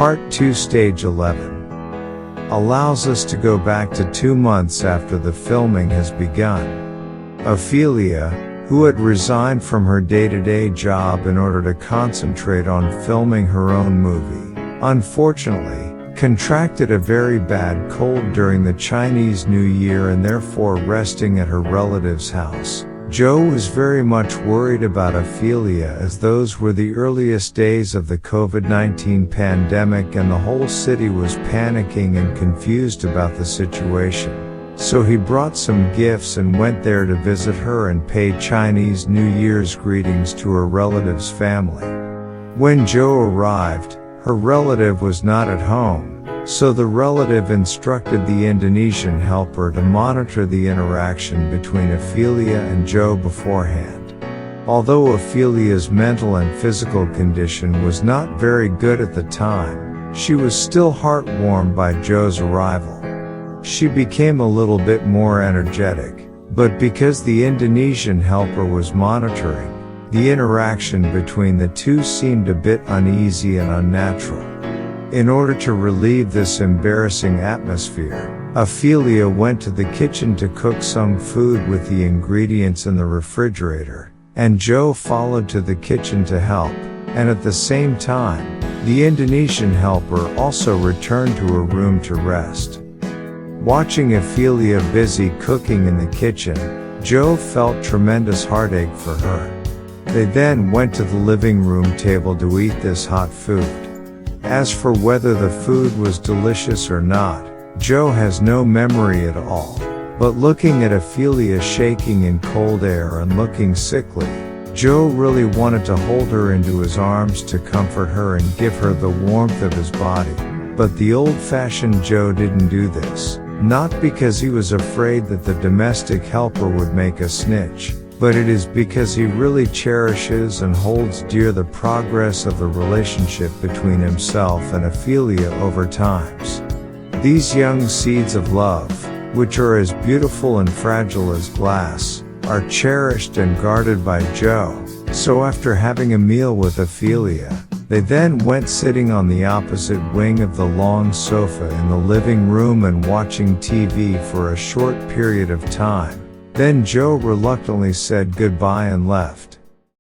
Part 2 Stage 11 allows us to go back to 2 months after the filming has begun. Ophelia, who had resigned from her day-to-day job in order to concentrate on filming her own movie, unfortunately, contracted a very bad cold during the Chinese New Year and therefore resting at her relative's house. Joe was very much worried about Ophelia as those were the earliest days of the COVID-19 pandemic and the whole city was panicking and confused about the situation. So he brought some gifts and went there to visit her and pay Chinese New Year's greetings to her relative's family. When Joe arrived, her relative was not at home, so the relative instructed the Indonesian helper to monitor the interaction between Ophelia and Joe beforehand. Although Ophelia's mental and physical condition was not very good at the time, she was still heartwarmed by Joe's arrival. She became a little bit more energetic, but because the Indonesian helper was monitoring, the interaction between the two seemed a bit uneasy and unnatural. In order to relieve this embarrassing atmosphere, Ophelia went to the kitchen to cook some food with the ingredients in the refrigerator, and Joe followed to the kitchen to help, and at the same time, the Indonesian helper also returned to her room to rest. Watching Ophelia busy cooking in the kitchen, Joe felt tremendous heartache for her. They then went to the living room table to eat this hot food. As for whether the food was delicious or not, Joe has no memory at all. But looking at Ophelia shaking in cold air and looking sickly, Joe really wanted to hold her into his arms to comfort her and give her the warmth of his body. But the old-fashioned Joe didn't do this, not because he was afraid that the domestic helper would make a snitch, but it is because he really cherishes and holds dear the progress of the relationship between himself and Ophelia over times. These young seeds of love, which are as beautiful and fragile as glass, are cherished and guarded by Joe. So after having a meal with Ophelia, they then went sitting on the opposite wing of the long sofa in the living room and watching TV for a short period of time. Then Joe reluctantly said goodbye and left.